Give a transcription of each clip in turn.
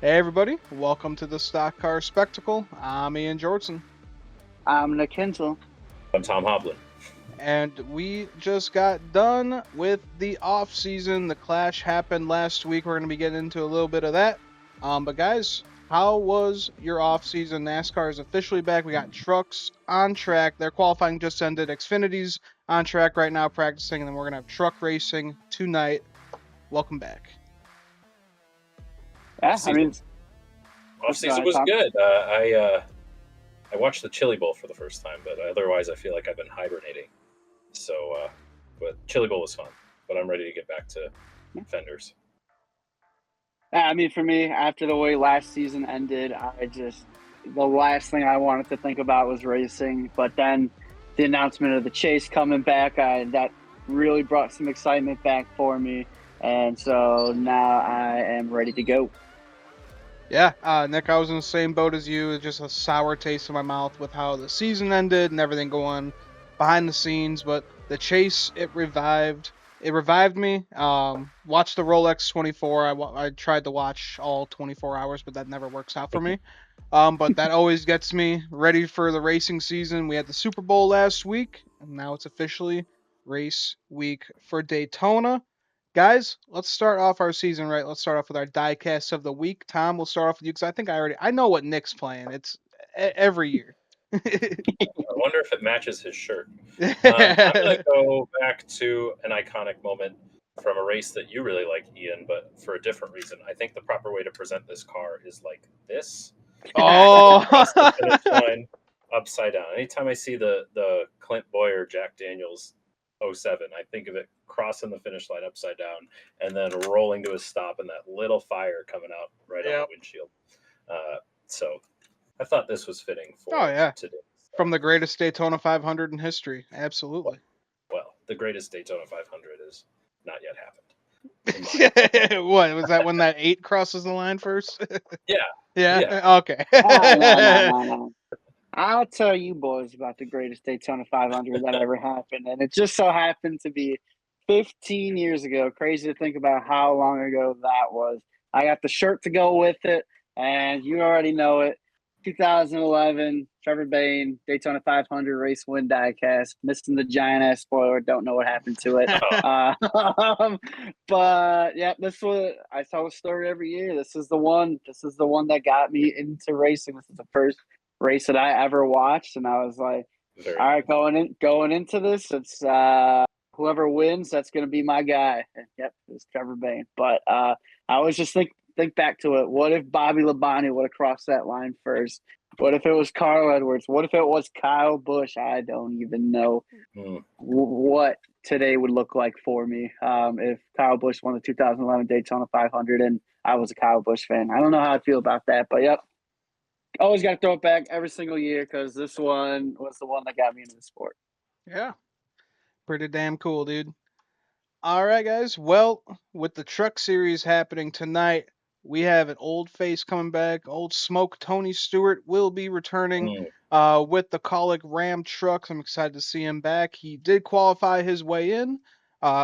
Hey everybody, welcome to the Stock Car Spectacle. I'm Ian Jordan, I'm Nick Kinsel. I'm Tom Hoplin. and we just got done with the off season. The clash happened last week. We're going to be getting into a little bit of that. But guys, how was your off season? NASCAR is officially back. We got trucks on track. Their qualifying just ended. Xfinity's on track right now practicing, and then we're going to have truck racing tonight. Welcome back. Yeah, Off I mean, season, off go season ahead, was Tom. good. I watched the Chili Bowl for the first time, but otherwise I feel like I've been hibernating. But Chili Bowl was fun. But I'm ready to get back to fenders. Yeah, I mean, for me, after the way last season ended, the last thing I wanted to think about was racing. But then the announcement of the chase coming back, that really brought some excitement back for me. And so now I am ready to go. Yeah, Nick, I was in the same boat as you. Just a sour taste in my mouth with how the season ended and everything going behind the scenes. But the chase, it revived. It revived me. Watched the Rolex 24. I tried to watch all 24 hours, but that never works out for me. But that always gets me ready for the racing season. We had the Super Bowl last week, and now it's officially race week for Daytona. Guys, let's start off our season right. Let's start off with our diecast of the week. Tom, we'll start off with you because I know what Nick's playing. It's every year. I wonder if it matches his shirt. I'm going to go back to an iconic moment from a race that you really like, Ian, but for a different reason. I think the proper way to present this car is like this. Oh, Across the finish line, upside down. Anytime I see the Clint Boyer Jack Daniels '07, I think of it crossing the finish line upside down and then rolling to a stop and that little fire coming out right on the yep. windshield. So I thought this was fitting Oh for yeah, today. from the greatest Daytona 500 in history. Well, Absolutely. well, the greatest Daytona 500 has not yet happened, in my opinion. What was that when that eight crosses the line first? Yeah, yeah. Yeah. Okay. No. I'll tell you boys about the greatest Daytona 500 that ever happened. And it just so happened to be 15 years ago. Crazy to think about how long ago that was. I got the shirt to go with it, and you already know it. 2011, Trevor Bayne, Daytona 500 race win diecast. Missing the giant ass spoiler. Don't know what happened to it. Oh, Uh, but yeah, this was, I tell a story every year. This is the one. This is the one that got me into racing. This is the first race that I ever watched, and I was like, very all right, nice. going into this, it's whoever wins, that's going to be my guy. And yep, it's Trevor Bayne. But I always just think back to it. What if Bobby Labonte would have crossed that line first? What if it was Carl Edwards? What if it was Kyle Busch? I don't even know Mm. what today would look like for me if Kyle Busch won the 2011 Daytona 500 and I was a Kyle Busch fan. I don't know how I feel about that, but yep, always got to throw it back every single year because this one was the one that got me into the sport. Yeah. Pretty damn cool, dude. All right, guys. Well, with the truck series happening tonight, we have an old face coming back. Old Smoke Tony Stewart will be returning Mm. with the Colic Ram trucks. I'm excited to see him back. He did qualify his way in.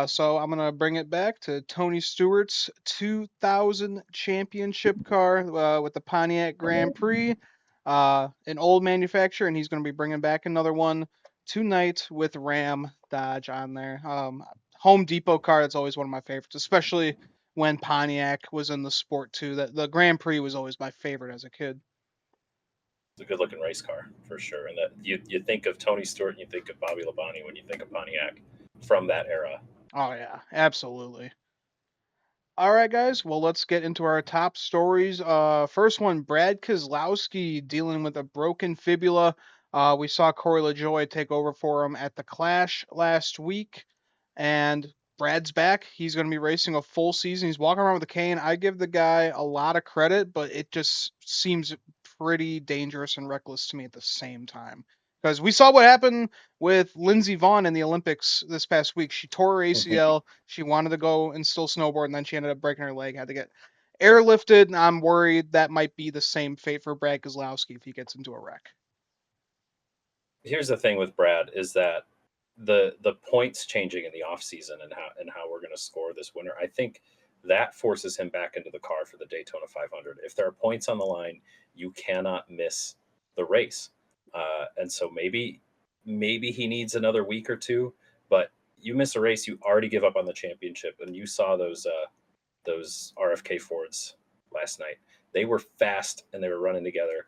So I'm going to bring it back to Tony Stewart's 2000 championship car with the Pontiac Grand Prix, an old manufacturer, and he's going to be bringing back another one tonight with Ram Dodge on there. Home Depot car, that's always one of my favorites, especially when Pontiac was in the sport too. That the Grand Prix was always my favorite as a kid. It's a good looking race car for sure. And that you think of Tony Stewart and you think of Bobby Labonte when you think of Pontiac from that era. Oh yeah, absolutely. All right, guys. Well, let's get into our top stories. First one, Brad Keselowski dealing with a broken fibula. We saw Corey LaJoy take over for him at the Clash last week, and Brad's back. He's going to be racing a full season. He's walking around with a cane. I give the guy a lot of credit, but it just seems pretty dangerous and reckless to me at the same time. Because we saw what happened with Lindsey Vonn in the Olympics this past week. She tore her ACL. She wanted to go and still snowboard, and then she ended up breaking her leg. Had to get airlifted. And I'm worried that might be the same fate for Brad Keselowski if he gets into a wreck. Here's the thing with Brad is that the points changing in the off season and how we're going to score this winter. I think that forces him back into the car for the Daytona 500. If there are points on the line, you cannot miss the race. And so maybe he needs another week or two, but you miss a race, you already give up on the championship. And you saw those RFK Fords last night. They were fast and they were running together.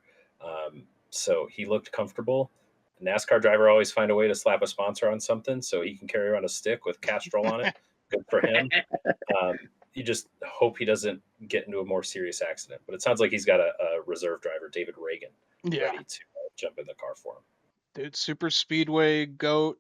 So he looked comfortable. A NASCAR driver always find a way to slap a sponsor on something so he can carry around a stick with Castrol on it. Good for him. You just hope he doesn't get into a more serious accident. But it sounds like he's got a reserve driver, David Reagan, Yeah. ready to jump in the car for him. Dude, super speedway goat,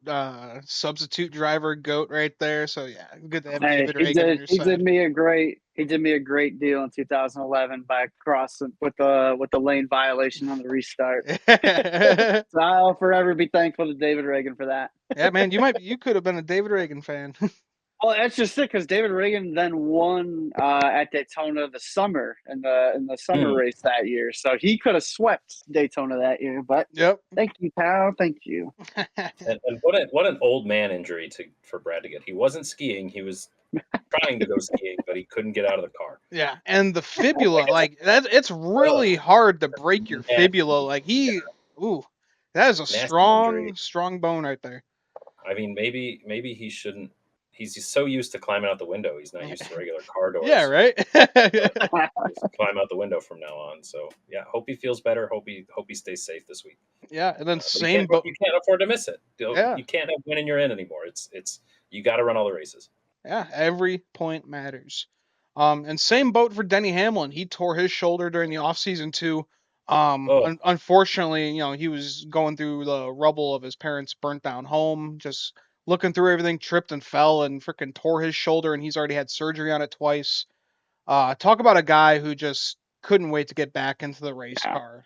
substitute driver goat right there. So yeah, good to have Hey, David Reagan on your he did side. me a great deal in 2011 by crossing with the lane violation on the restart. So I'll forever be thankful to David Reagan for that. Yeah, man, you could have been a David Reagan fan. Well, that's just it because David Reagan then won at Daytona the summer in the summer Mm. race that year, so he could have swept Daytona that year. But Yep. thank you, pal. Thank you. And what an old man injury for Brad to get. He wasn't skiing. He was trying to go skiing, but he couldn't get out of the car. Yeah, and the fibula, Like like that, it's really hard to break your fibula. nasty, Like ooh, that is a nasty injury. strong bone right there. I mean, maybe he shouldn't. He's just so used to climbing out the window. He's not used to regular car Yeah, doors. right. So just climb out the window from now on. So yeah, hope he feels better. Hope he stays safe this week. Yeah, and then But same boat. you can't afford to miss it. Yeah, You can't have win in your end anymore. It's you got to run all the races. yeah, every point matters. And same boat for Denny Hamlin. He tore his shoulder during the offseason too. Oh, Unfortunately, he was going through the rubble of his parents' burnt down home, just looking through everything, tripped and fell and freaking tore his shoulder, and he's already had surgery on it twice. Talk about a guy who just couldn't wait to get back into the race Yeah. car.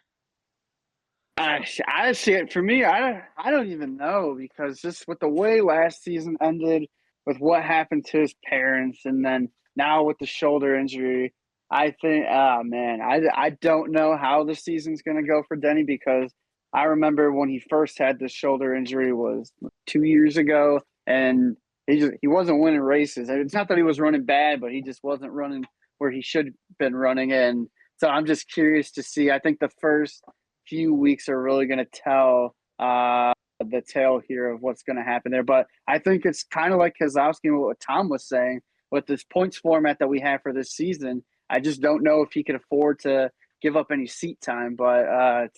I see it for me. I don't even know because just with the way last season ended, with what happened to his parents, and then now with the shoulder injury, I think, oh man, I don't know how the season's going to go for Denny because I remember when he first had the shoulder injury was 2 years ago, and he wasn't winning races. It's not that he was running bad, but he just wasn't running where he should have been running. And so I'm just curious to see. I think the first few weeks are really going to tell the tale here of what's going to happen there. But I think it's kind of like Keselowski and what Tom was saying with this points format that we have for this season. I just don't know if he could afford to give up any seat time, but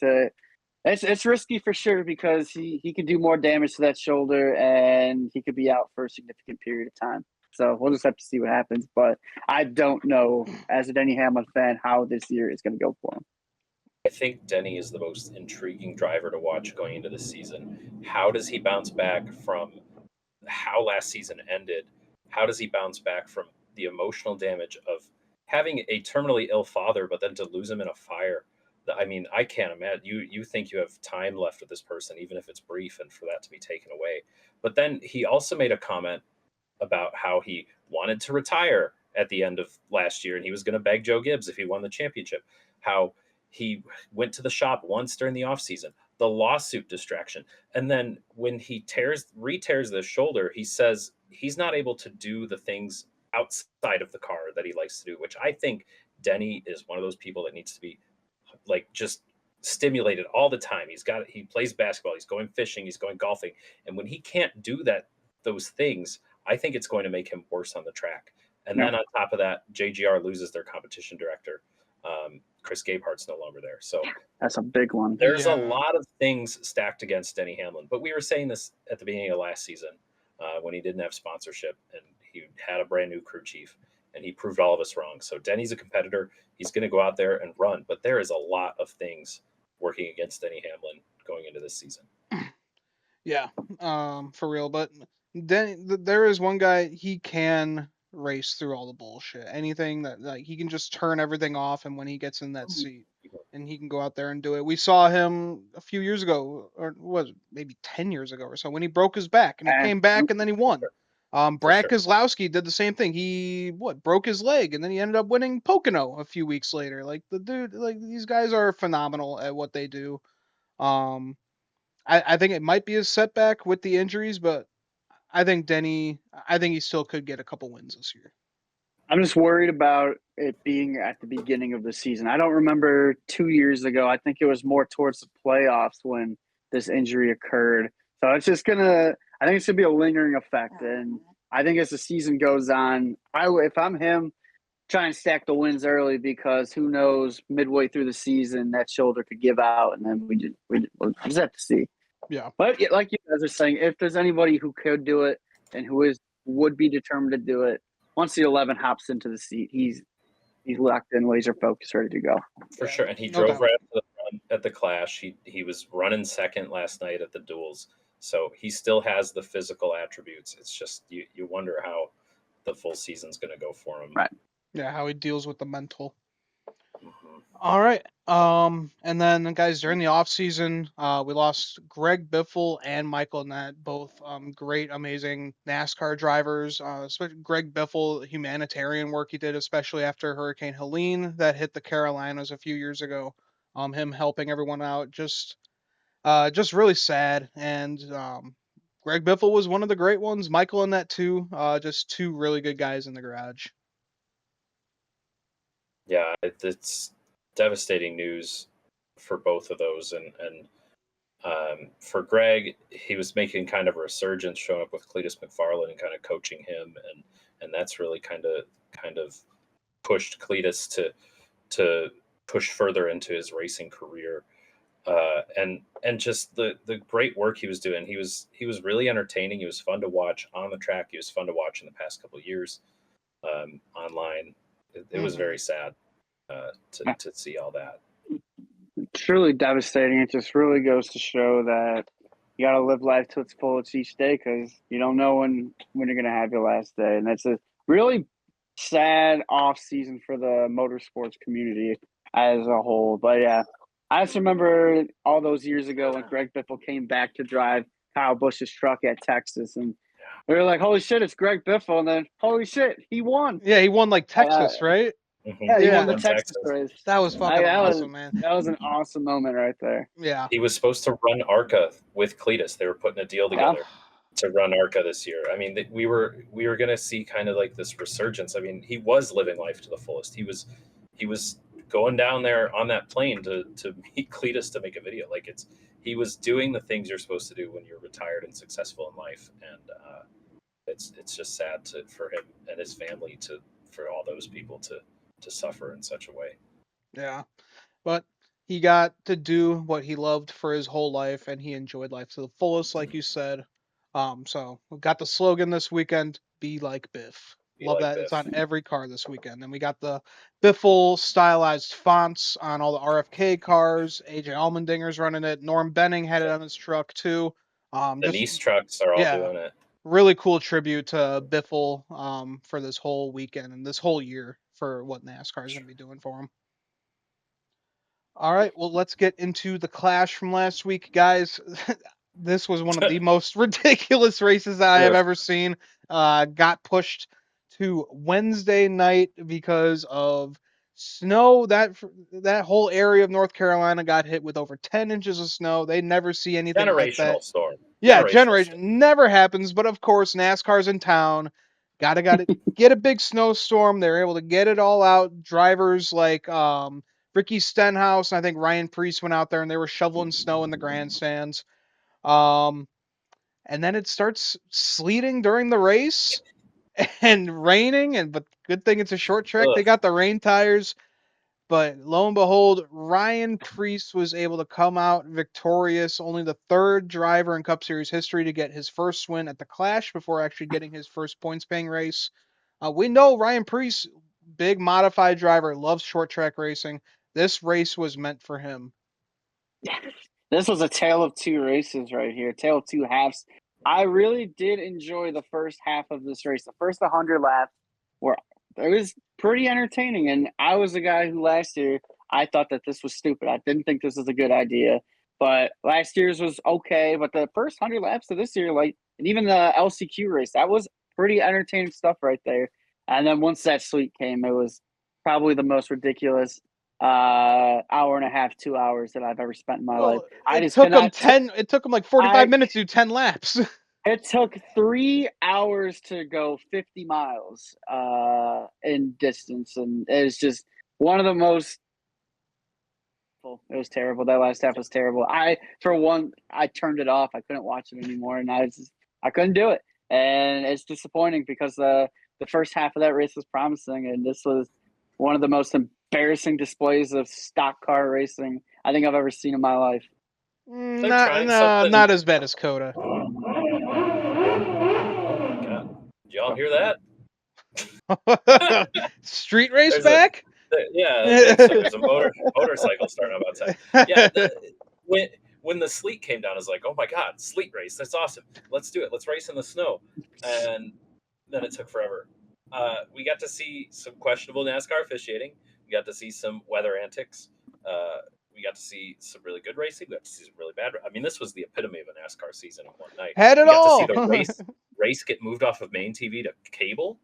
it's risky for sure because he could do more damage to that shoulder and he could be out for a significant period of time. So we'll just have to see what happens. But I don't know, as a Denny Hamlin fan, how this year is going to go for him. I think Denny is the most intriguing driver to watch going into the season. How does he bounce back from how last season ended? How does he bounce back from the emotional damage of having a terminally ill father, but then to lose him in a fire? I mean, I can't imagine. You think you have time left with this person, even if it's brief, and for that to be taken away. But then he also made a comment about how he wanted to retire at the end of last year and he was going to beg Joe Gibbs if he won the championship. How he went to the shop once during the offseason, the lawsuit distraction. And then when he re-tears the shoulder, he says he's not able to do the things outside of the car that he likes to do, which I think Denny is one of those people that needs to be like just stimulated all the time. He plays basketball, he's going fishing, he's going golfing. And when he can't do those things, I think it's going to make him worse on the track. And Yeah. then on top of that, JGR loses their competition director. Chris Gabehart's no longer there. So That's a big one. there's a lot of things stacked against Denny Hamlin. But we were saying this at the beginning of last season when he didn't have sponsorship and he had a brand new crew chief and he proved all of us wrong. So Denny's a competitor. He's going to go out there and run. But there is a lot of things working against Denny Hamlin going into this season. Yeah, for real. But then there is one guy, he can race through all the bullshit. Anything that like he can just turn everything off, and when he gets in that seat, and he can go out there and do it. We saw him a few years ago, or was it maybe 10 years ago or so, when he broke his back, and he came back and then he won. Brad Keselowski did the same thing. He broke his leg, and then he ended up winning Pocono a few weeks later. Like the dude, like these guys are phenomenal at what they do. Um, I think it might be a setback with the injuries, but I think he still could get a couple wins this year. I'm just worried about it being at the beginning of the season. I don't remember 2 years ago. I think it was more towards the playoffs when this injury occurred. So it's just gonna. I think it's gonna be a lingering effect, and I think as the season goes on, if I'm him, try and stack the wins early because who knows, midway through the season that shoulder could give out, and then we'll just have to see. Yeah. But like you guys are saying, if there's anybody who could do it and would be determined to do it, once the 11 hops into the seat, he's locked in, laser focused, ready to go. For Yeah, sure. And he no drove doubt. right up to the front at the Clash. He was running second last night at the duels. So he still has the physical attributes. It's just you wonder how the full season's going to go for him. Right. Yeah, how he deals with the mental. Mm-hmm. All right. And then guys, during the off season, we lost Greg Biffle and Michael Nett, both great, amazing NASCAR drivers. Especially Greg Biffle, humanitarian work he did, especially after Hurricane Helene that hit the Carolinas a few years ago. Him helping everyone out, just really sad. And Greg Biffle was one of the great ones. Michael and Nett too. Just two really good guys in the garage. Yeah, it's devastating news for both of those. And for Greg, he was making kind of a resurgence, showing up with Cletus McFarland and kind of coaching him, and that's really kind of pushed Cletus to push further into his racing career. And just the great work he was doing. He was really entertaining. He was fun to watch on the track. He was fun to watch in the past couple of years online. It was Mhm. very sad to see all that. Truly devastating. It just really goes to show that you got to live life to its fullest each day because you don't know when you're going to have your last day. And that's a really sad off season for the motorsports community as a whole. But yeah, I just remember all those years ago when Greg Biffle came back to drive Kyle Busch's truck at Texas, and we were like, "Holy shit, it's Greg Biffle!" And then, "Holy shit, he won!" Yeah, he won like Uh, Texas, right? Mm-hmm. yeah, he He won Yeah, the won Texas Texas. race. that was fucking That was awesome, man. an awesome moment right there. Yeah. He was supposed to run ARCA with Cletus. They were putting a deal Yeah. together to run ARCA this year. I mean, we were going to see kind of like this resurgence. I mean, he was living life to the fullest. He was going down there on that plane to meet Cletus to make a video. Like he was doing the things you're supposed to do when you're retired and successful in life, and it's just sad for him and his family for all those people to suffer in such a way. Yeah. But he got to do what he loved for his whole life, and he enjoyed life to the fullest, like you said. So we got the slogan this weekend: "Be like Biff." Be Love like that. It's Biff. on every car this weekend. And we got the Biffle stylized fonts on all the RFK cars. AJ Allmendinger's running it. Norm Benning had it on his truck too. The Just Nice trucks are all yeah, doing it. really cool tribute to Biffle for this whole weekend and this whole year for what NASCAR is going to be doing for him. All right, well, let's get into the clash from last week, guys. This was one of the most ridiculous races I have Ugh. ever seen. Got pushed to Wednesday night because of snow. That whole area of North Carolina got hit with over 10 inches of snow. They never see anything like that. Generational storm. Yeah, Generational storm. generation never happens, but of course NASCAR's in town. Gotta get a big snowstorm. They're able to get it all out. Drivers like Ricky Stenhouse and I think Ryan Preece went out there and they were shoveling snow in the grandstands. Um, and then it starts sleeting during the race and raining, but good thing it's a short track. They Ugh. got the rain tires. But lo and behold, Ryan Preece was able to come out victorious, only the third driver in Cup Series history to get his first win at the Clash before actually getting his first points paying race. We know Ryan Preece, big modified driver, loves short track racing. This race was meant for him. This was a tale of two races right here, tale of two halves. I really did enjoy the first half of this race. The first 100 laps were it was pretty entertaining, and I was the guy who last year I thought that this was stupid. I didn't think this was a good idea, but last year's was okay. But the first 100 laps of this year, like, and even the LCQ race, that was pretty entertaining stuff right there. And then once that sleet came, it was probably the most ridiculous hour and a half, 2 hours that I've ever spent in my life. Well, I it just took him cannot. 10. It took him like 45 I minutes to do 10 laps. It took 3 hours to go 50 miles in distance, and it was just one of the most. It was terrible. That last half was terrible. I turned it off. I couldn't watch it anymore, and I couldn't do it. And it's disappointing because the first half of that race was promising, and this was one of the most embarrassing displays of stock car racing I think I've ever seen in my life. They're trying something. Not as bad as Coda. Oh my god! Did y'all hear that? Street race There's back? I think so. There's a motorcycle starting up outside. Yeah, when the sleet came down, I was like, oh my god, sleet race, that's awesome. Let's do it. Let's race in the snow. And then it took forever. We got to see some questionable NASCAR officiating. We got to see some weather antics. We got to see some really good racing. We got to see some really bad. I mean, this was the epitome of a NASCAR season in one night. Had it We got all. to see the race get moved off of main TV to cable.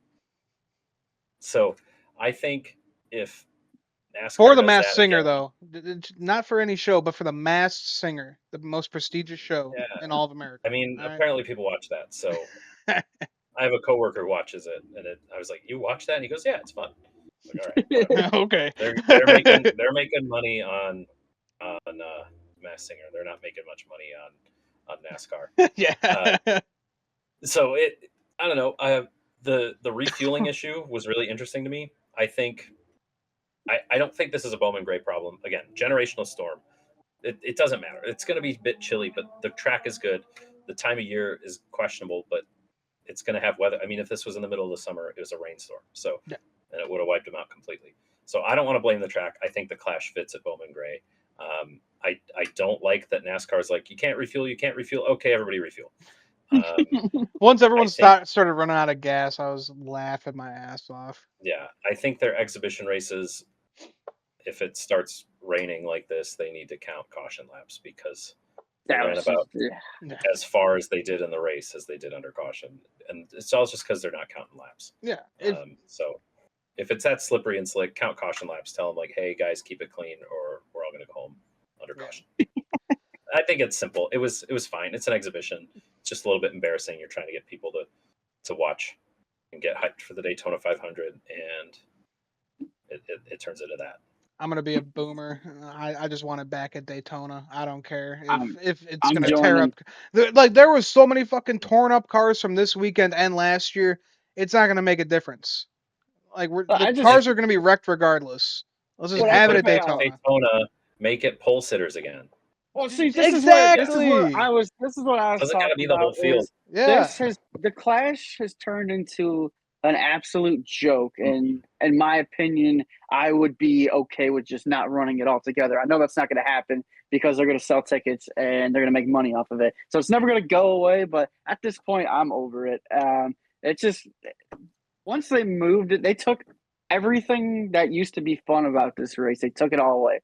So I think if NASCAR For the does Masked that Singer, again, though, not for any show, but for the Masked Singer, the most prestigious show yeah, in all of America. I mean, All right? apparently people watch that. So I have a coworker who watches it, and I was like, "You watch that?" And he goes, "Yeah, it's fun." I was like, all right, whatever. Okay. They're making money on Masked Singer. They're not making much money on NASCAR. Yeah. So I don't know. The refueling issue was really interesting to me. I don't think this is a Bowman Gray problem. Again, generational storm. It doesn't matter. It's going to be a bit chilly, but the track is good. The time of year is questionable, but it's going to have weather. I mean, if this was in the middle of the summer, it was a rainstorm. So, Yeah. and it would have wiped them out completely. So I don't want to blame the track. I think the clash fits at Bowman Gray. I don't like that NASCAR's like, you can't refuel. Okay, everybody refuel. Once everyone I think- started running out of gas, I was laughing my ass off. Yeah, I think their exhibition races, if it starts raining like this, they need to count caution laps because they That ran was about Yeah. as far as they did in the race as they did under caution, and it's all just because they're not counting laps. Yeah. So if it's that slippery and slick, count caution laps. Tell them like, hey guys, keep it clean, or we're all going to go home under caution. I think it's simple. It was fine. It's an exhibition. It's just a little bit embarrassing. You're trying to get people to watch and get hyped for the Daytona 500, and it turns into that. I'm gonna be a boomer. I just want it back at Daytona. I don't care if it's I'm gonna tear joining. up. Like there was so many fucking torn up cars from this weekend and last year. It's not gonna make a difference. Like the cars are gonna be wrecked regardless. Let's just have it at Daytona. Daytona, make it pole sitters again. Well, see, Exactly. This is what I was Doesn't gotta talking be the whole about. field. Yeah. The clash has turned into an absolute joke, and in my opinion, I would be okay with just not running it all together. I know that's not going to happen because they're going to sell tickets and they're going to make money off of it, so it's never going to go away. But at this point, I'm over it. It's just once they moved it, they took everything that used to be fun about this race. They took it all away.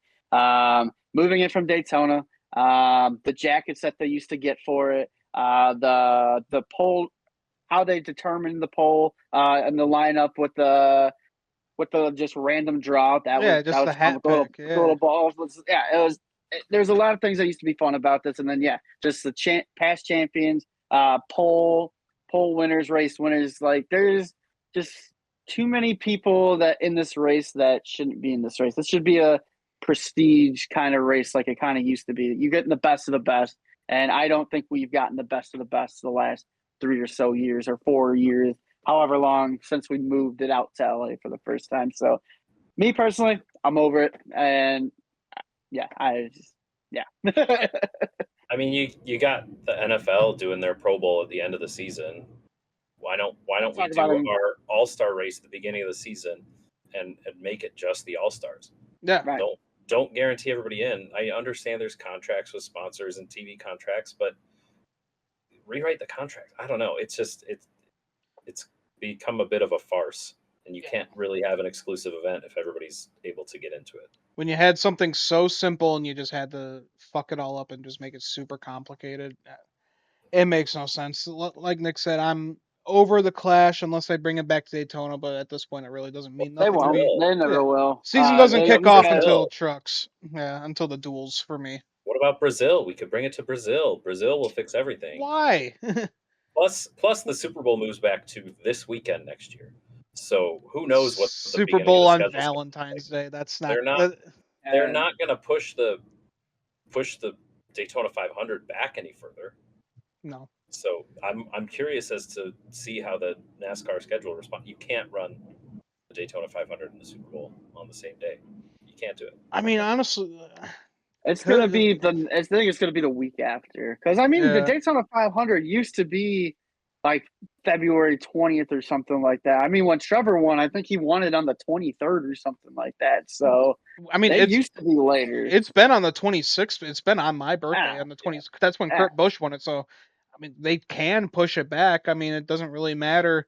Moving it from Daytona, the jackets that they used to get for it, the pole, how they determined the pole, and the lineup with the just random draw. That just was the fun hat with the little, pick. the little balls. It was. There's a lot of things that used to be fun about this, and then just the past champions, pole winners, race winners. Like there's just too many people that in this race that shouldn't be in this race. This should be a prestige kind of race like it kind of used to be. You're getting the best of the best, and I don't think we've gotten the best of the best the last 3 or so years or 4 years, however long since we moved it out to LA for the first time. So me personally, I'm over it, and I mean, you got the NFL doing their Pro Bowl at the end of the season. Why don't we do our All-Star race at the beginning of the season and make it just the All-Stars? Yeah. Right. Don't guarantee everybody in. I understand there's contracts with sponsors and TV contracts, but rewrite the contract. I don't know. It's just it's become a bit of a farce, and you can't really have an exclusive event if everybody's able to get into it. When you had something so simple and you just had to fuck it all up and just make it super complicated, it makes no sense. Like Nick said, I'm over the clash unless they bring it back to Daytona, but at this point it really doesn't mean nothing to me. They never will. Season doesn't kick off until trucks. Yeah, until the duels for me. What about Brazil? We could bring it to Brazil. Brazil will fix everything. Why? Plus the Super Bowl moves back to this weekend next year. So who knows what the Super beginning of Bowl the on schedule is going to be like. Valentine's Day. That's not. They're not they're not going to push the Daytona 500 back any further. No. So I'm curious as to see how the NASCAR schedule responds. You can't run the Daytona 500 and the Super Bowl on the same day. You can't do it. I mean, honestly, It's gonna be I think it's gonna be the week after, because I mean the yeah. Daytona 500 used to be like February 20th or something like that. I mean, when Trevor won, I think he won it on the 23rd or something like that. So I mean, they used to be later. it's been on the 26th. It's been on my birthday on the 20th. That's when Kurt Busch won it. So, I mean, they can push it back. I mean, it doesn't really matter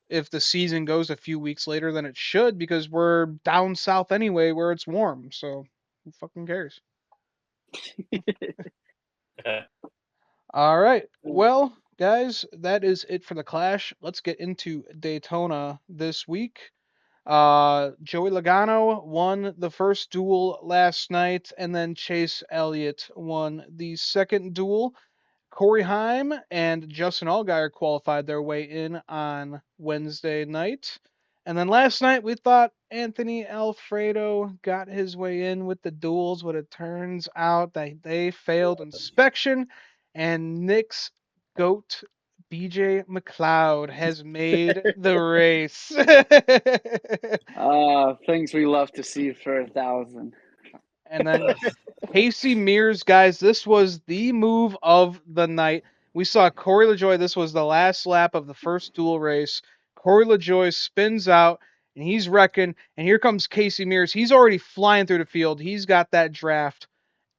if the season goes a few weeks later than it should because we're down south anyway where it's warm. So, who fucking cares? All right. Well, guys, that is it for the Clash. Let's get into Daytona this week. Joey Logano won the first duel last night, and then Chase Elliott won the second duel. Corey Heim and Justin Allgaier qualified their way in on Wednesday night. And then last night we thought Anthony Alfredo got his way in with the duels, but it turns out that they failed inspection, and Nick's GOAT BJ McLeod has made the race. Things we love to see for 1,000. And then Casey Mears, guys, this was the move of the night. We saw Corey LaJoie. This was the last lap of the first dual race. Corey LaJoie spins out, and he's wrecking. And here comes Casey Mears. He's already flying through the field. He's got that draft.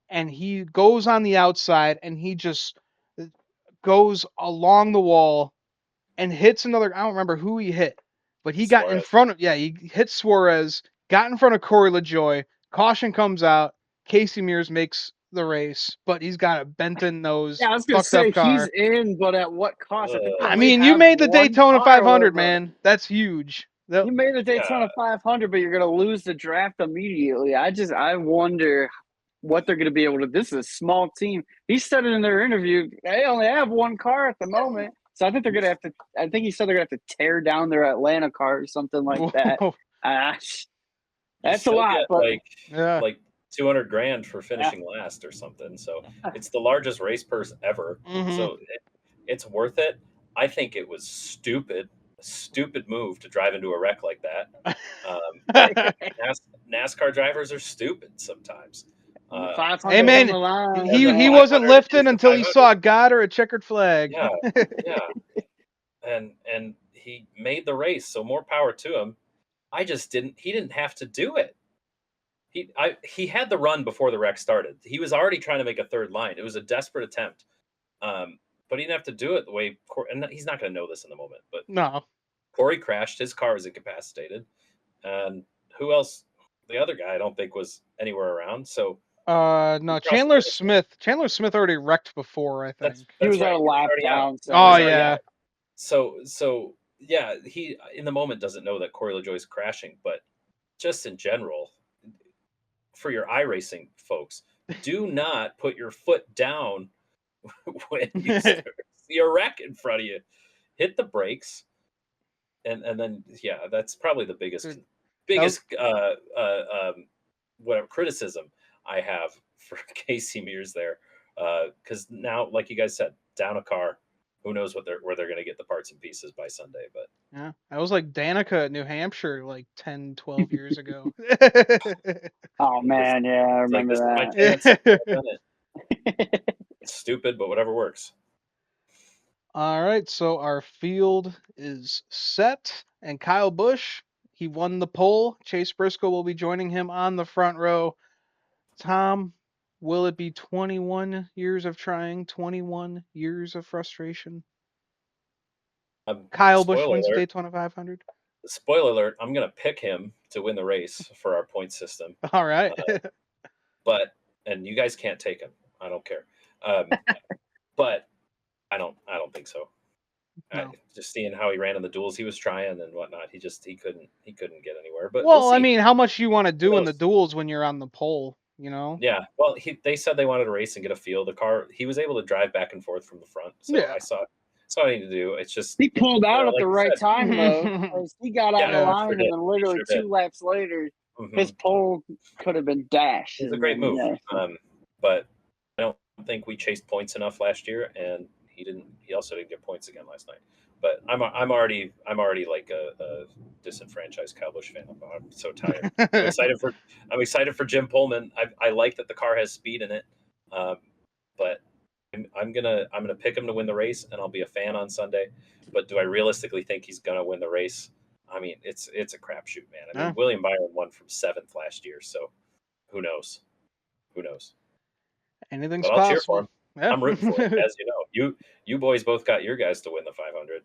And he goes on the outside, and he just goes along the wall and hits another. I don't remember who he hit, but he got in front of. Yeah, he hit Suarez, got in front of Corey LaJoie. Caution comes out. Casey Mears makes the race, but he's got a bent-in nose, Yeah, I was gonna fucked up say car. he's in, but at what cost? I think they I only mean, you have made the one Daytona car 500, left. man. That's huge. You made the Daytona 500, but you're gonna lose the draft immediately. I wonder what they're gonna be able to. This is a small team. He said it in their interview. They only have one car at the moment, so I think they're gonna have to. I think he said they're gonna have to tear down their Atlanta car or something like that. That's a lot, but like 200 grand for finishing last or something. So it's the largest race purse ever. Mm-hmm. So it's worth it. I think it was stupid. A stupid move to drive into a wreck like that. NASCAR drivers are stupid sometimes. Hey man, he wasn't lifting until he saw a God or a checkered flag. Yeah. And he made the race, so more power to him. He didn't have to do it. He had the run before the wreck started. He was already trying to make a third line. It was a desperate attempt. But he didn't have to do it the way and he's not going to know this in the moment, but no. Corey crashed. His car was incapacitated. And who else? The other guy I don't think was anywhere around. So no, Chandler Smith. Chandler Smith already wrecked before, I think. He was on a lap down. Oh yeah. So yeah, he in the moment doesn't know that Corey LaJoie's crashing, but just in general, for your iRacing folks, do not put your foot down when you see a wreck in front of you. Hit the brakes, and then that's probably the biggest whatever criticism I have for Casey Mears there, because now, like you guys said, down a car. Who knows where they're going to get the parts and pieces by Sunday, but yeah, I was like Danica, New Hampshire, like 10, 12 years ago. Oh man, yeah, I remember that. It's stupid, but whatever works. All right, so our field is set, and Kyle Busch, he won the pole. Chase Briscoe will be joining him on the front row. Tom, will it be 21 years of trying, 21 years of frustration? Kyle Busch wins the Daytona 500. Spoiler alert, I'm going to pick him to win the race for our point system. All right. And you guys can't take him. I don't care. But I don't think so. No. Just seeing how he ran in the duels he was trying and whatnot, he couldn't get anywhere. But I mean, how much you want to do in the duels when you're on the pole, you know? Yeah. Well, they said they wanted to race and get a feel. The car, he was able to drive back and forth from the front. So I saw That's all I need to do. It's just He pulled out at like the you right said. time though. 'Cause he got out of the Yeah. line, Sure and did. then literally Sure did. 2 laps later, his Mm-hmm. pole could have been dashed. It was a And great then, move. yeah. But I don't think we chased points enough last year, and he didn't. He also didn't get points again last night. But I'm already like a disenfranchised Cowboys fan. I'm so tired. I'm excited for Jim Pullman. I like that the car has speed in it, um, but I'm gonna pick him to win the race, and I'll be a fan on Sunday. But do I realistically think he's gonna win the race? I mean, it's a crapshoot, man. I mean, William Byron won from 7th last year, so who knows? Who knows? Anything's But I'll cheer for him. possible. Yeah. I'm rooting for it, as you know. You boys both got your guys to win the 500,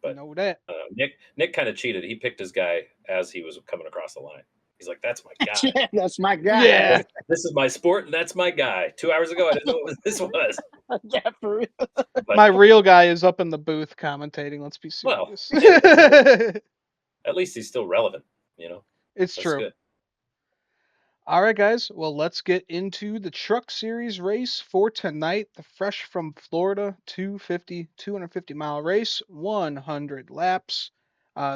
but Know that. Nick kind of cheated. He picked his guy as he was coming across the line. He's like, "That's my guy. Yeah, that's my guy. Yeah. This is my sport, and that's my guy." 2 hours ago, I didn't know what this was. Yeah, for real. But, My real guy is up in the booth commentating. Let's be well, serious. at least he's still relevant. You know, It's that's true. good. All right, guys. Well, let's get into the Truck Series race for tonight. The Fresh from Florida 250-mile race, 100 laps.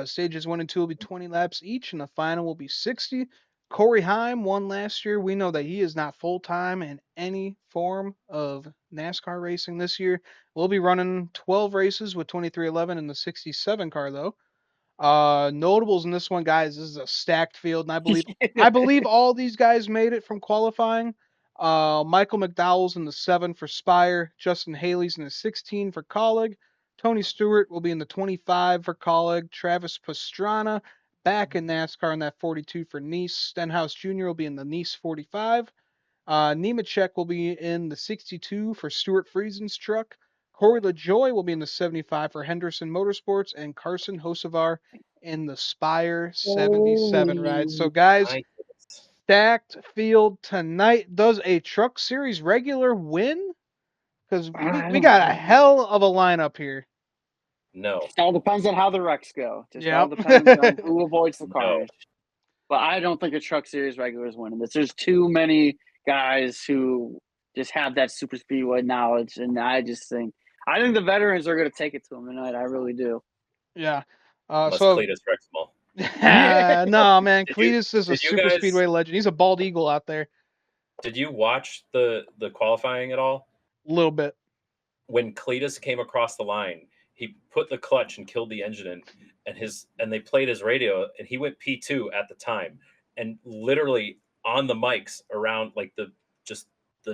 Stages 1 and 2 will be 20 laps each, and the final will be 60. Corey Heim won last year. We know that he is not full time in any form of NASCAR racing this year. We'll be running 12 races with 2311 in the 67 car, though. Notables in this one, guys. This is a stacked field, and I believe all these guys made it from qualifying. Michael McDowell's in the 7 for Spire. Justin Haley's in the 16 for Colleague. Tony Stewart will be in the 25 for Colleague. Travis Pastrana back in NASCAR in that 42 for Nice. Stenhouse Jr. will be in the Nice 45. Nemechek will be in the 62 for Stuart Friesen's truck. Corey LaJoy will be in the 75 for Henderson Motorsports, and Carson Hocevar in the Spire 77 ride. So, guys, I stacked field tonight. Does a Truck Series regular win? Because we got a hell of a lineup here. no, All depends on how the wrecks go. Just all Yep. depends on who avoids the no. carnage. But I don't think a Truck Series regular is winning this. There's too many guys who just have that super speedway knowledge, and I think the veterans are going to take it to them tonight. I really do. Yeah. Unless So, Cletus wrecks them all. no, man. Did you Cletus is a did you super guys speedway legend. He's a bald eagle out there. did you watch the qualifying at all? A little bit. When Cletus came across the line, he put the clutch and killed the engine in, and they played his radio, and he went P2 at the time, and literally on the mics around like the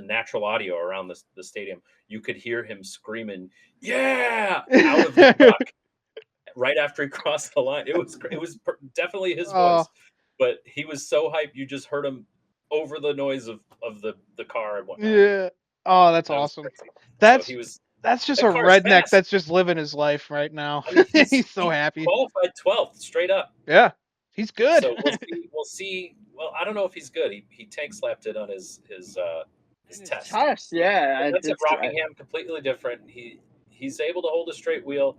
natural audio around the stadium, you could hear him screaming, "Yeah!" out of the truck right after he crossed the line. It was definitely his voice, but he was so hyped you just heard him over the noise of the car and whatnot. Yeah. Oh, that's awesome. That's just a redneck that's just living his life right now. I mean, he's so he happy. qualified 12th straight up. Yeah, he's good. So we'll see. Well, I don't know if he's good. He tank slapped it on his test. Yeah. But that's at Rockingham, completely different. He's able to hold a straight wheel.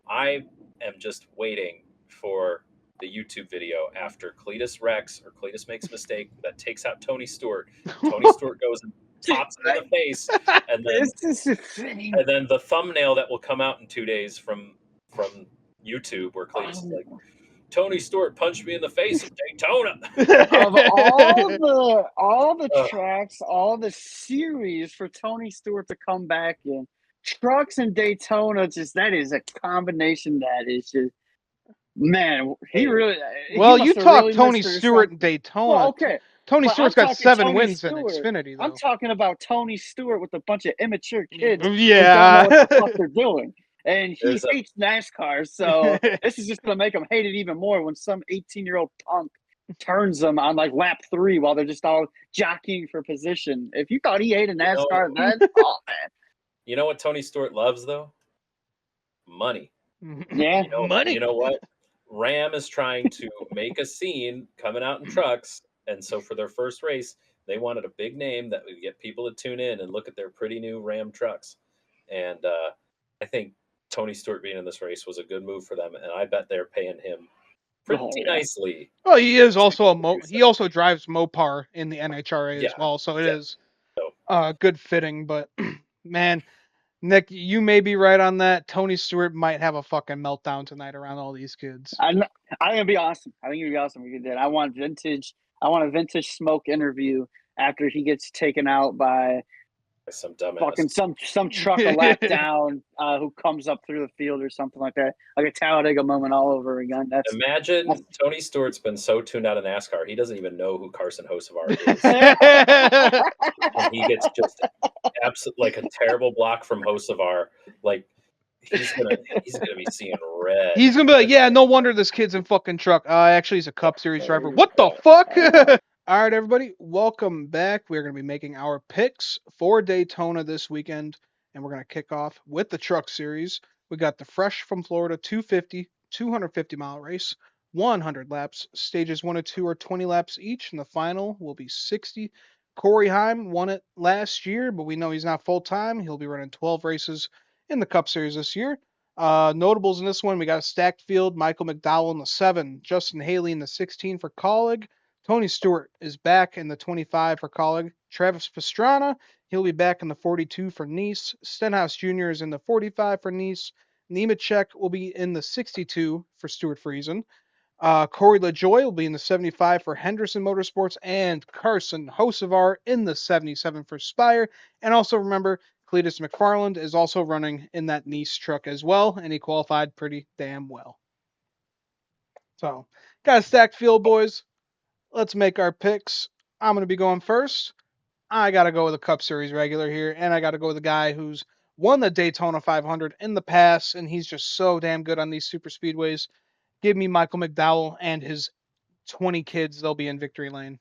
I am just waiting for the YouTube video after Cletus wrecks or Cletus makes a mistake that takes out Tony Stewart. Tony Stewart goes and pops him in the face, and then the thumbnail that will come out in 2 days from YouTube where Cletus is like, Tony Stewart punched me in the face at Daytona. Of all the tracks, all the series for Tony Stewart to come back in, trucks and Daytona, that is a combination that is just, man, he really. Well, he you talk really Tony Stewart and Daytona. Well, okay. Tony Stewart's got 7 Tony wins Stewart. in Xfinity, though. I'm talking about Tony Stewart with a bunch of immature kids yeah. who don't know what the fuck they're doing. And he hates NASCAR, so this is just going to make him hate it even more when some 18-year-old punk turns them on like lap 3 while they're just all jockeying for position. If you thought he hated NASCAR, then, oh, man. You know what Tony Stewart loves, though? Money. Yeah. Money. You know what? Ram is trying to make a scene coming out in trucks, and so for their first race, they wanted a big name that would get people to tune in and look at their pretty new Ram trucks. And I think Tony Stewart being in this race was a good move for them, and I bet they're paying him pretty nicely. Well, he is also he also drives Mopar in the NHRA as well, so it is good fitting. But man, Nick, you may be right on that. Tony Stewart might have a fucking meltdown tonight around all these kids. I think it'd be awesome. I think it'd be awesome if we did. I want a vintage smoke interview after he gets taken out by Some dumbass. fucking some truck a lap down who comes up through the field or something like that. Like a Talladega moment all over again. Imagine Tony Stewart's been so tuned out of NASCAR, he doesn't even know who Carson Hocevar is. And he gets just like a terrible block from Hocevar. Like he's gonna be seeing red. He's gonna be like, yeah, no wonder this kid's in fucking truck. Actually, he's a Cup Series driver. What the fuck? All right, everybody, welcome back. We're gonna be making our picks for Daytona this weekend, and we're gonna kick off with the Truck Series. We got the Fresh from Florida 250-mile race, 100 laps. Stages 1 and 2 are 20 laps each, and the final will be 60. Corey Heim won it last year, but we know he's not full time. He'll be running 12 races in the Cup Series this year. Notables in this one, we got a stacked field. Michael McDowell in the 7, Justin Haley in the 16 for Colleague. Tony Stewart is back in the 25 for Colleague. Travis Pastrana, he'll be back in the 42 for Nice. Stenhouse Jr. is in the 45 for Nice. Nemechek will be in the 62 for Stewart Friesen. Corey LaJoie will be in the 75 for Henderson Motorsports, and Carson Hocevar in the 77 for Spire. And also remember, Cletus McFarland is also running in that Nice truck as well, and he qualified pretty damn well. So, got a stacked field, boys. Let's make our picks. I'm going to be going first. I got to go with a Cup Series regular here, and I got to go with a guy who's won the Daytona 500 in the past, and he's just so damn good on these super speedways. Give me Michael McDowell and his 20 kids. They'll be in victory lane.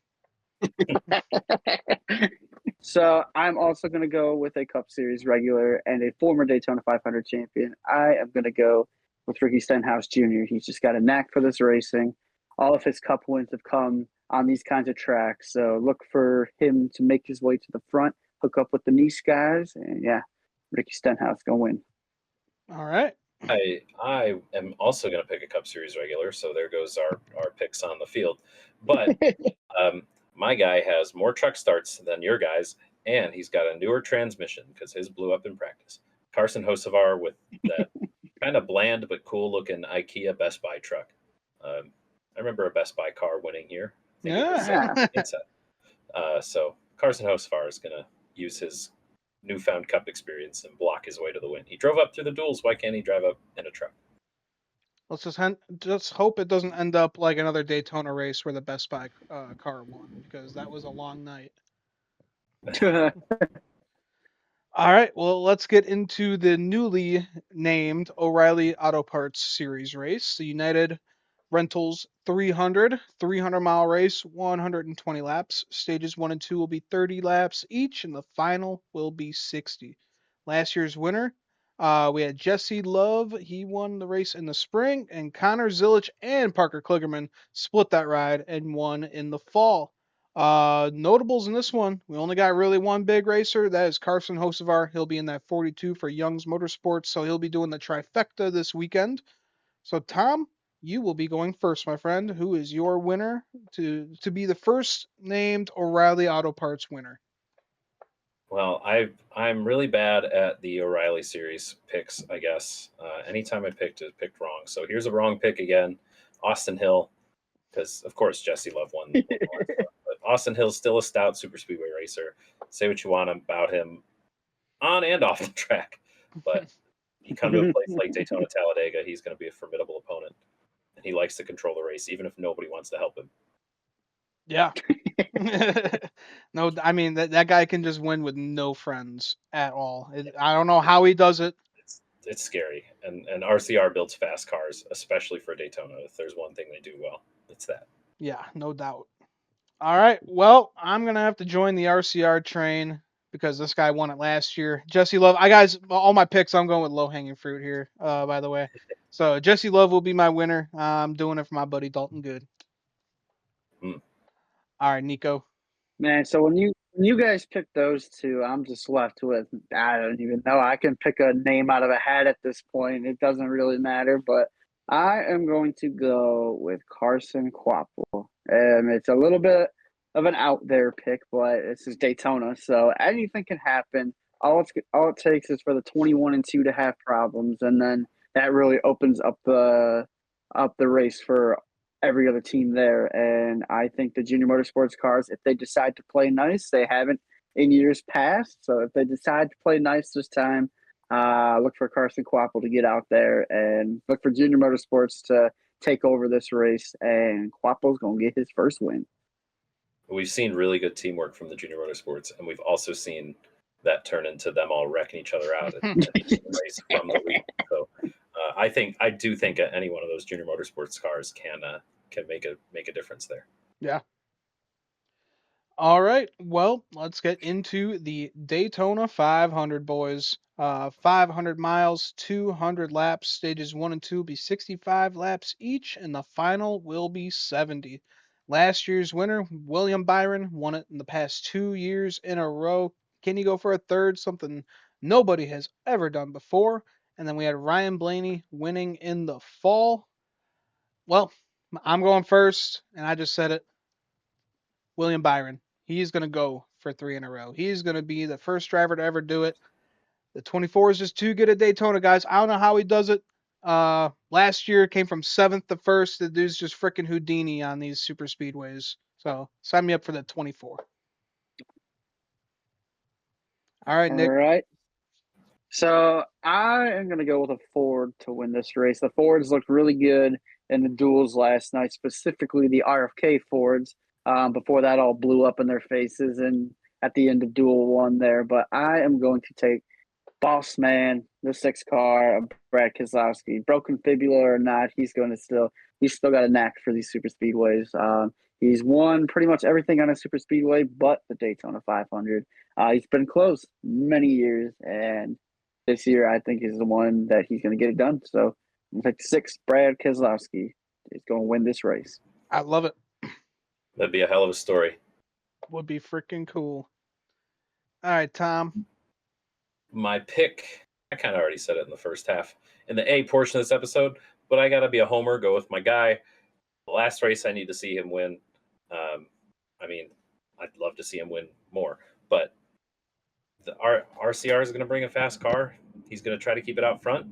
So I'm also going to go with a Cup Series regular and a former Daytona 500 champion. I am going to go with Ricky Stenhouse Jr. He's just got a knack for this racing. All of his Cup wins have come on these kinds of tracks. So look for him to make his way to the front, hook up with the Nice guys, and yeah, Ricky Stenhouse going to win. All right. I am also going to pick a Cup Series regular, so there goes our picks on the field. But my guy has more truck starts than your guys, and he's got a newer transmission because his blew up in practice. Carson Hocevar with that kind of bland but cool looking IKEA Best Buy truck. I remember a Best Buy car winning here. I think it was so Carson Hocevar is going to use his newfound Cup experience and block his way to the win. He drove up through the duels. Why can't he drive up in a truck? Let's just hope it doesn't end up like another Daytona race where the Best Buy car won, because that was a long night. All right, well, let's get into the newly named O'Reilly Auto Parts Series race. The United Rentals 300-mile race, 120 laps. Stages 1 and 2 will be 30 laps each, and the final will be 60. Last year's winner, we had Jesse Love. He won the race in the spring, and Connor Zilich and Parker Kligerman split that ride and won in the fall. Notables in this one, we only got really one big racer. That is Carson Hocevar. He'll be in that 42 for Young's Motorsports, so he'll be doing the trifecta this weekend. So, Tom, you will be going first, my friend. Who is your winner to be the first named O'Reilly Auto Parts winner? Well, I'm really bad at the O'Reilly series picks, I guess. Anytime I picked wrong. So here's a wrong pick again. Austin Hill, because of course Jesse Love won. But Austin Hill's still a stout super speedway racer. Say what you want about him on and off the track, but you come to a place like Daytona Talladega, he's going to be a formidable opponent, and he likes to control the race, even if nobody wants to help him. Yeah. No, I mean that guy can just win with no friends at all. I don't know how he does it. It's scary, and RCR builds fast cars, especially for Daytona. If there's one thing they do well, it's that. Yeah, no doubt. All right, well, I'm gonna have to join the RCR train because this guy won it last year. Jesse Love, all my picks, I'm going with low hanging fruit here. By the way, so Jesse Love will be my winner. I'm doing it for my buddy Dalton Good. All right, Nico. Man, so when you guys pick those two, I'm just left with I don't even know. I can pick a name out of a hat at this point. It doesn't really matter, but I am going to go with Carson Kvapil. It's a little bit of an out there pick, but this is Daytona, so anything can happen. all it takes is for the 21-2 to have problems, and then that really opens up the race for every other team there. And I think the junior motorsports cars, if they decide to play nice, they haven't in years past. So if they decide to play nice this time, look for Carson Kvapil to get out there and look for junior motorsports to take over this race. And Kvapil's gonna get his first win. We've seen really good teamwork from the junior motorsports, and we've also seen that turn into them all wrecking each other out at the race from the lead. So I do think any one of those junior motorsports cars can make a difference there. Yeah. All right. Well, let's get into the Daytona 500, boys. 500 miles, 200 laps. Stages 1 and 2 will be 65 laps each, and the final will be 70. Last year's winner, William Byron, won it in the past 2 years in a row. Can he go for a third? Something nobody has ever done before. And then we had Ryan Blaney winning in the fall. Well, I'm going first, and I just said it. William Byron. He's going to go for 3 in a row. He's going to be the first driver to ever do it. The 24 is just too good at Daytona, guys. I don't know how he does it. Last year came from 7th to 1st. The dude's just freaking Houdini on these super speedways. So sign me up for the 24. All right, All Nick. right. So I am going to go with a Ford to win this race. The Fords looked really good in the duels last night, specifically the RFK Fords. Before that all blew up in their faces and at the end of Duel 1 there. But I am going to take Boss Man, the 6 car of Brad Keselowski. Broken fibula or not, he's still got a knack for these super speedways. He's won pretty much everything on a super speedway but the Daytona 500. He's been close many years, and this year I think is the one that he's going to get it done. So I'm going to take 6. Brad Keselowski is going to win this race. I love it. That'd be a hell of a story. Would be freaking cool. All right, Tom. My pick, I kind of already said it in the first half, in the A portion of this episode, but I got to be a homer, go with my guy. The last race, I need to see him win. I mean, I'd love to see him win more, but the RCR is going to bring a fast car. He's going to try to keep it out front.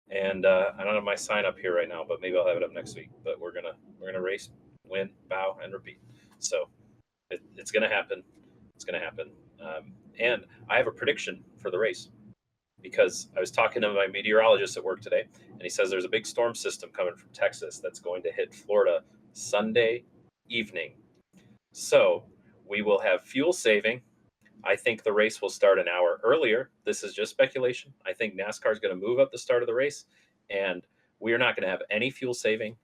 And I don't have my sign up here right now, but maybe I'll have it up next week. But we're gonna race, win, bow, and repeat. So it's gonna happen. It's gonna happen. And I have a prediction for the race because I was talking to my meteorologist at work today, and he says there's a big storm system coming from Texas that's going to hit Florida Sunday evening. So we will have fuel saving. I think the race will start an hour earlier. This is just speculation. I think NASCAR is going to move up the start of the race, and we are not going to have any fuel saving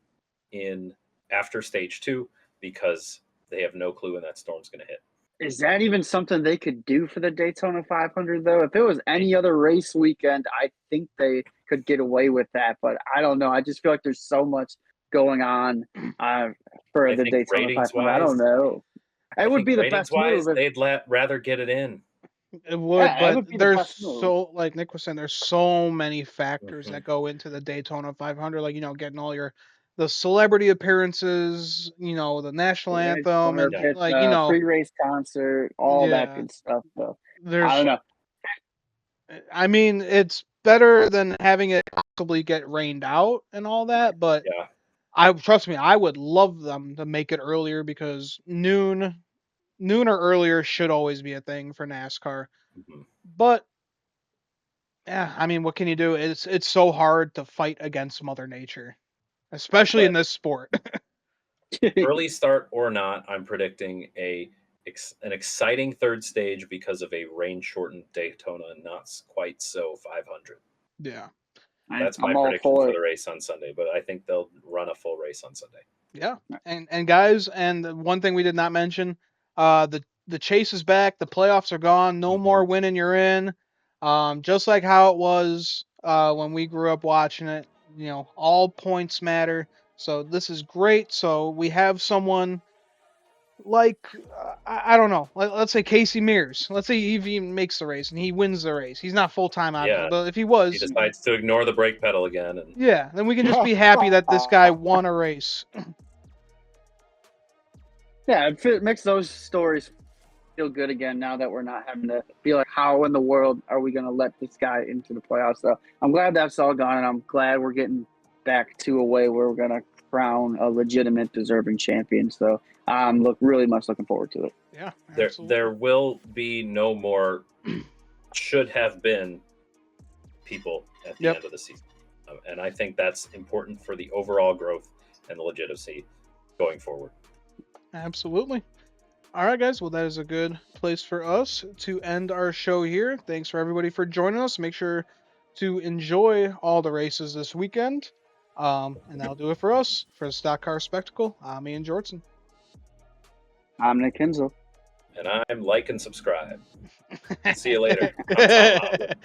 in after stage 2 because they have no clue when that storm's going to hit. Is that even something they could do for the Daytona 500, though? If it was any other race weekend, I think they could get away with that. But I don't know. I just feel like there's so much going on for the Daytona 500. I don't know. It would be the best move. They'd rather get it in. It would, but there's so, like Nick was saying, there's so many factors that go into the Daytona 500. Like, getting all the celebrity appearances, the national anthem, and free race concert, all that good stuff. So I don't know. I mean, it's better than having it possibly get rained out and all that, but trust me, I would love them to make it earlier because noon or earlier should always be a thing for NASCAR. Mm-hmm. But yeah, I mean, what can you do? It's so hard to fight against Mother Nature, especially in this sport. Early start or not, I'm predicting an exciting third stage because of a rain-shortened Daytona, not quite so 500. Yeah. That's my prediction for the race on Sunday, but I think they'll run a full race on Sunday. Yeah. And guys, and one thing we did not mention, the chase is back, the playoffs are gone, no more winning you're in. Just like how it was when we grew up watching it, all points matter. So this is great. So we have someone like I don't know. Let's say Casey Mears. Let's say he even makes the race and he wins the race. He's not full time out, but if he was, he decides to ignore the brake pedal again. Then we can just be happy that this guy won a race. Yeah, it makes those stories feel good again now that we're not having to be like, how in the world are we going to let this guy into the playoffs? So I'm glad that's all gone, and I'm glad we're getting back to a way where we're going to crown a legitimate, deserving champion. So I'm really much looking forward to it. Yeah, There will be no more should have been people at the end of the season. And I think that's important for the overall growth and the legitimacy going forward. Absolutely. All right, guys. Well, that is a good place for us to end our show here. Thanks for everybody for joining us. Make sure to enjoy all the races this weekend. And that'll do it for us. For the Stock Car Spectacle, I'm Ian Jortson. I'm Nick Kinsel. And I'm like and subscribe. See you later. I'm Tom Hopper.